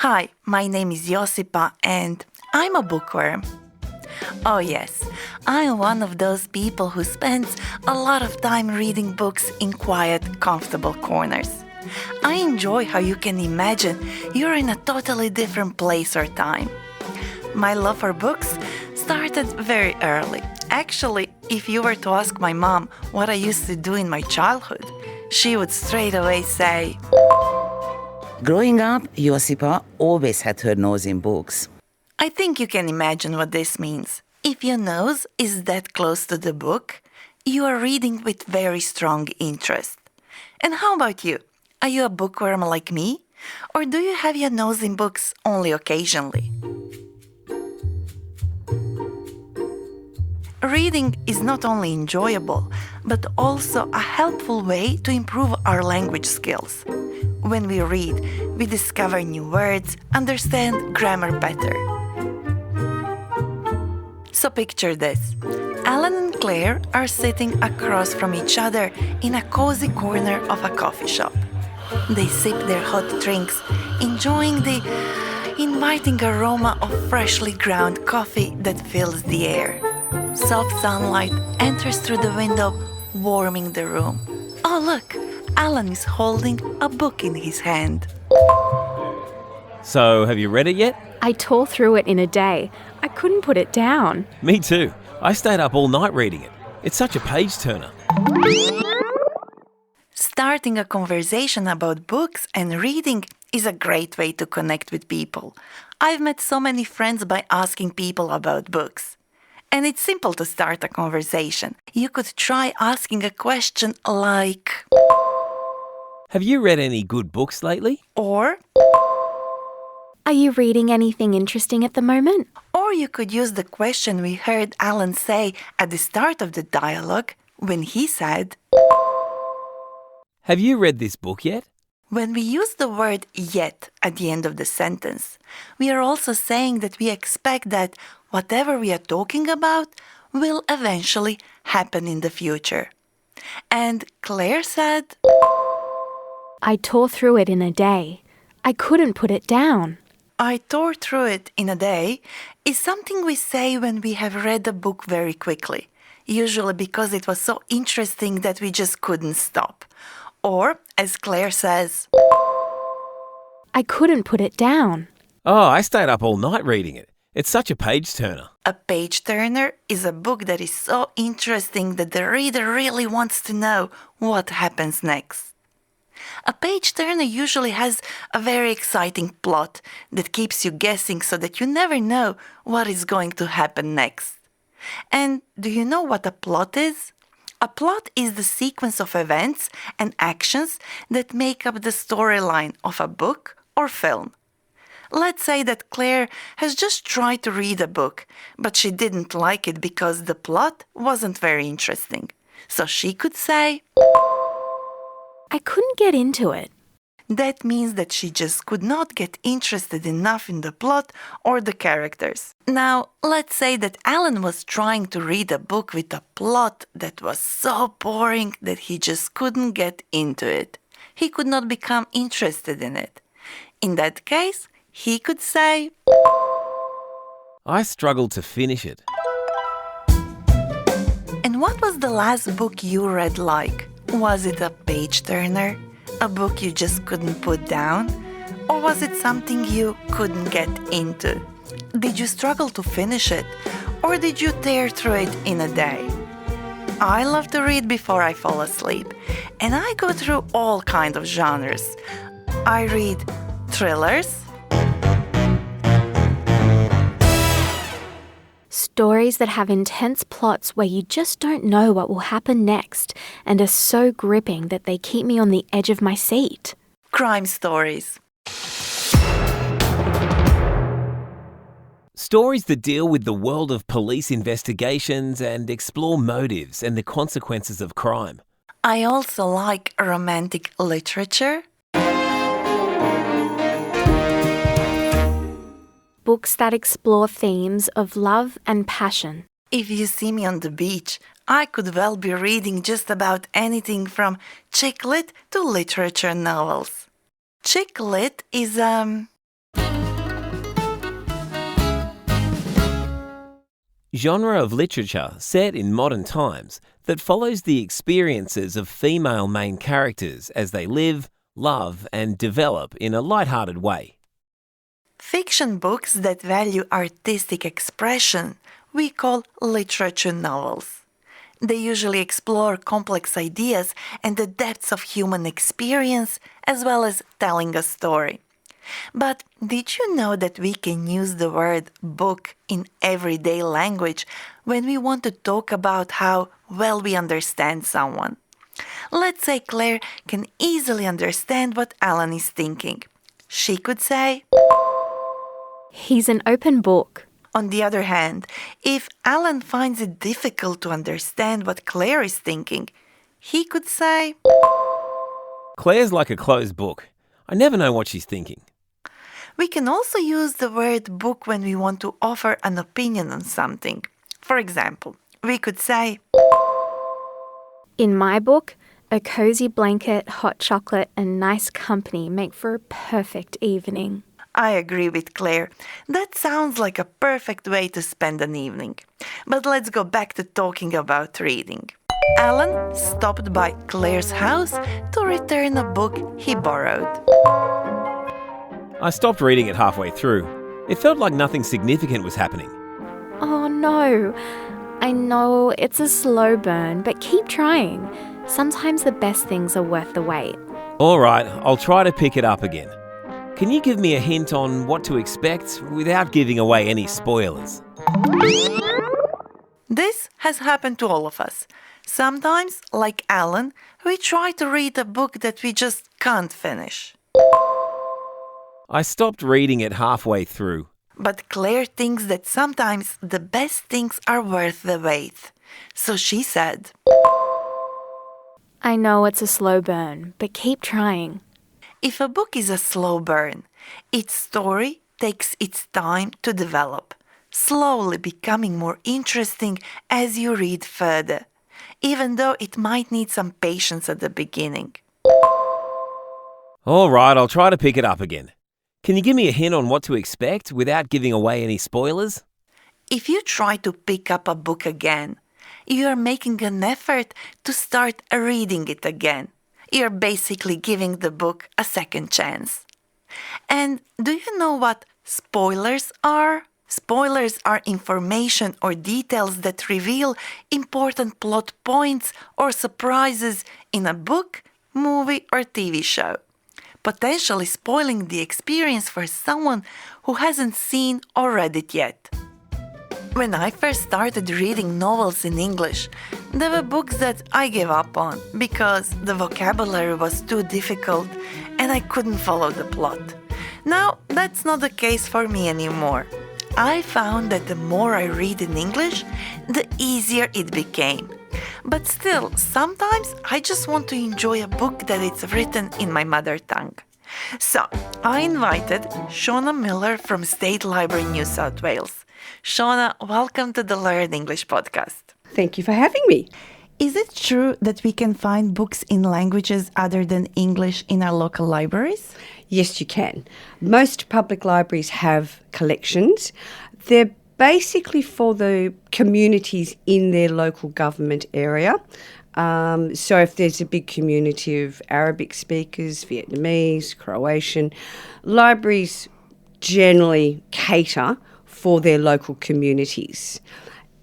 Hi, my name is Josipa and I'm a bookworm. Oh yes, I'm one of those people who spends a lot of time reading books in quiet, comfortable corners. I enjoy how you can imagine you're in a totally different place or time. My love for books started very early. Actually, if you were to ask my mom what I used to do in my childhood, she would straight away say, Growing up, Josipa always had her nose in books. I think you can imagine what this means. If your nose is that close to the book, you are reading with very strong interest. And how about you? Are you a bookworm like me? Or do you have your nose in books only occasionally? Reading is not only enjoyable, but also a helpful way to improve our language skills. When we read, we discover new words, understand grammar better. So picture this. Alan and Claire are sitting across from each other in a cozy corner of a coffee shop. They sip their hot drinks, enjoying the inviting aroma of freshly ground coffee that fills the air. Soft sunlight enters through the window, warming the room. Oh look, Alan is holding a book in his hand. So, have you read it yet? I tore through it in a day. I couldn't put it down. Me too. I stayed up all night reading it. It's such a page-turner. Starting a conversation about books and reading is a great way to connect with people. I've met so many friends by asking people about books. And it's simple to start a conversation. You could try asking a question like, Have you read any good books lately? or Are you reading anything interesting at the moment? Or you could use the question we heard Alan say at the start of the dialogue when he said, Have you read this book yet? when we use the word yet at the end of the sentence, we are also saying that we expect that whatever we are talking about will eventually happen in the future. And Claire said, I tore through it in a day. I couldn't put it down. I tore through it in a day is something we say when we have read a book very quickly, usually because it was so interesting that we just couldn't stop. Or, as Claire says, I couldn't put it down. Oh, I stayed up all night reading it. It's such a page-turner. a page turner is a book that is so interesting that the reader really wants to know what happens next. A page turner usually has a very exciting plot that keeps you guessing so that you never know what is going to happen next. And do you know what a plot is? A plot is the sequence of events and actions that make up the storyline of a book or film. Let's say that Claire has just tried to read a book, but she didn't like it because the plot wasn't very interesting. So she could say, I couldn't get into it. that means that she just could not get interested enough in the plot or the characters. Now, let's say that Alan was trying to read a book with a plot that was so boring that he just couldn't get into it. He could not become interested in it. In that case, he could say, I struggled to finish it. and what was the last book you read like? Was it a page turner? A book you just couldn't put down? Or was it something you couldn't get into? Did you struggle to finish it? Or did you tear through it in a day? I love to read before I fall asleep, and I go through all kinds of genres. I read thrillers, Stories that have intense plots where you just don't know what will happen next and are so gripping that they keep me on the edge of my seat. crime stories, Stories that deal with the world of police investigations and explore motives and the consequences of crime. I also like romantic literature, Books that explore themes of love and passion. If you see me on the beach, I could well be reading just about anything from chick lit to literature novels. Chick lit is genre of literature set in modern times that follows the experiences of female main characters as they live, love, and develop in a light-hearted way. Fiction books that value artistic expression we call literature novels. They usually explore complex ideas and the depths of human experience as well as telling a story. But did you know that we can use the word book in everyday language when we want to talk about how well we understand someone? Let's say Claire can easily understand what Alan is thinking. She could say, He's an open book. on the other hand, if Alan finds it difficult to understand what Claire is thinking, he could say, Claire's like a closed book. I never know what she's thinking. We can also use the word book when we want to offer an opinion on something. For example, we could say, In my book, a cozy blanket, hot chocolate, and nice company make for a perfect evening. I agree with Claire. That sounds like a perfect way to spend an evening. But let's go back to talking about reading. Alan stopped by Claire's house to return a book he borrowed. I stopped reading it halfway through. It felt like nothing significant was happening. Oh no! I know it's a slow burn, but keep trying. Sometimes the best things are worth the wait. All right, I'll try to pick it up again. Can you give me a hint on what to expect without giving away any spoilers? This has happened to all of us. Sometimes, like Alan, we try to read a book that we just can't finish. I stopped reading it halfway through. But Claire thinks that sometimes the best things are worth the wait. So she said, I know it's a slow burn, but keep trying. if a book is a slow burn, its story takes its time to develop, slowly becoming more interesting as you read further, even though it might need some patience at the beginning. All right, I'll try to pick it up again. Can you give me a hint on what to expect without giving away any spoilers? If you try to pick up a book again, you are making an effort to start reading it again. You're basically giving the book a second chance. And do you know what spoilers are? Spoilers are information or details that reveal important plot points or surprises in a book, movie, or TV show, potentially spoiling the experience for someone who hasn't seen or read it yet. When I first started reading novels in English, there were books that I gave up on because the vocabulary was too difficult and I couldn't follow the plot. Now, that's not the case for me anymore. I found that the more I read in English, the easier it became. But still, sometimes I just want to enjoy a book that is written in my mother tongue. So, I invited Shauna Miller from State Library, New South Wales. Shauna, welcome to the Learn English podcast. Thank you for having me. Is it true that we can find books in languages other than English in our local libraries? Yes, you can. Most public libraries have collections. They're basically for the communities in their local government area. So if there's a big community of Arabic speakers, Vietnamese, Croatian, libraries generally cater for their local communities.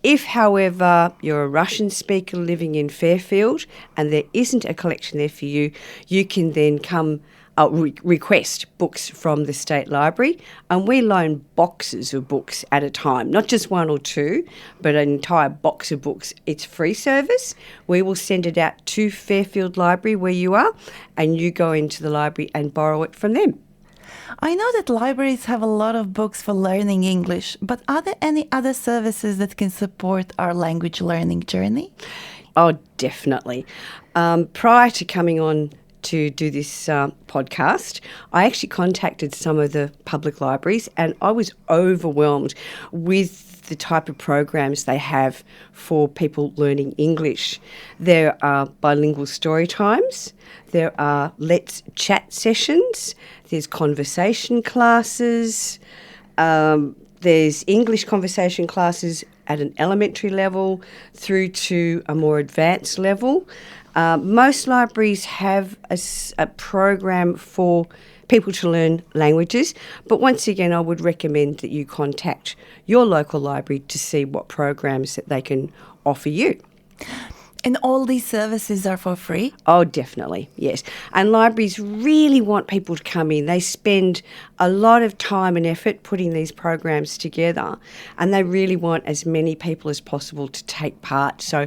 If, however, you're a Russian speaker living in Fairfield and there isn't a collection there for you, you can then come request books from the State Library, and we loan boxes of books at a time, not just one or two, but an entire box of books. It's free service. We will send it out to Fairfield Library where you are, and you go into the library and borrow it from them. I know that libraries have a lot of books for learning English, but are there any other services that can support our language learning journey? Oh, definitely. Prior to coming on to do this podcast, I actually contacted some of the public libraries and I was overwhelmed with the type of programs they have for people learning English. There are bilingual story times, there are let's chat sessions, there's conversation classes, There's English conversation classes at an elementary level through to a more advanced level. Most libraries have a program for people to learn languages, but once again, I would recommend that you contact your local library to see what programs that they can offer you. And all these services are for free? Oh, definitely, yes. And libraries really want people to come in. They spend a lot of time and effort putting these programs together, and they really want as many people as possible to take part. So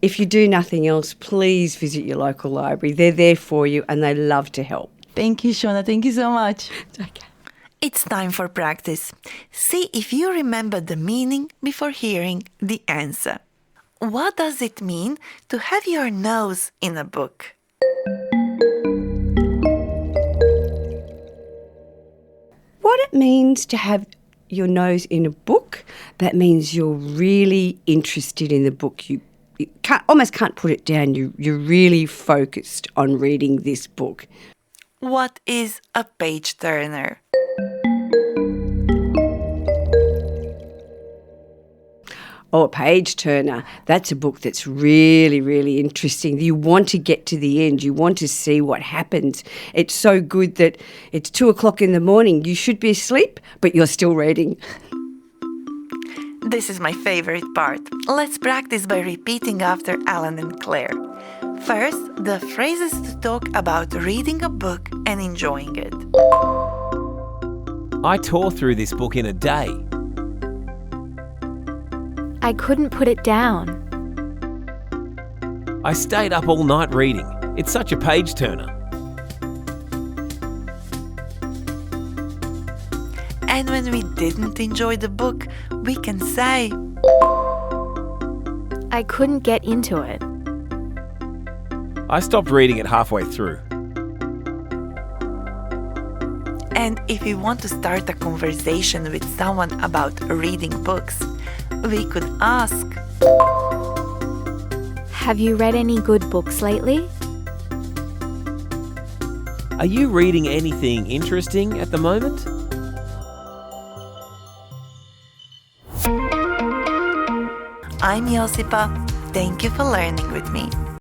if you do nothing else, please visit your local library. They're there for you and they love to help. Thank you, Shona. Thank you so much. Okay. It's time for practice. See if you remember the meaning before hearing the answer. What does it mean to have your nose in a book? What it means to have your nose in a book, that means you're really interested in the book. You almost can't put it down. You're really focused on reading this book. What is a page turner? Oh, a page turner. That's a book that's really, really interesting. You want to get to the end. You want to see what happens. It's so good that it's 2:00 in the morning. You should be asleep, but you're still reading. This is my favorite part. Let's practice by repeating after Alan and Claire. First, the phrases to talk about reading a book and enjoying it. I tore through this book in a day. I couldn't put it down. I stayed up all night reading. It's such a page turner. And when we didn't enjoy the book, we can say, I couldn't get into it. I stopped reading it halfway through. and if we want to start a conversation with someone about reading books, we could ask, Have you read any good books lately? Are you reading anything interesting at the moment? I'm Josipa. Thank you for learning with me.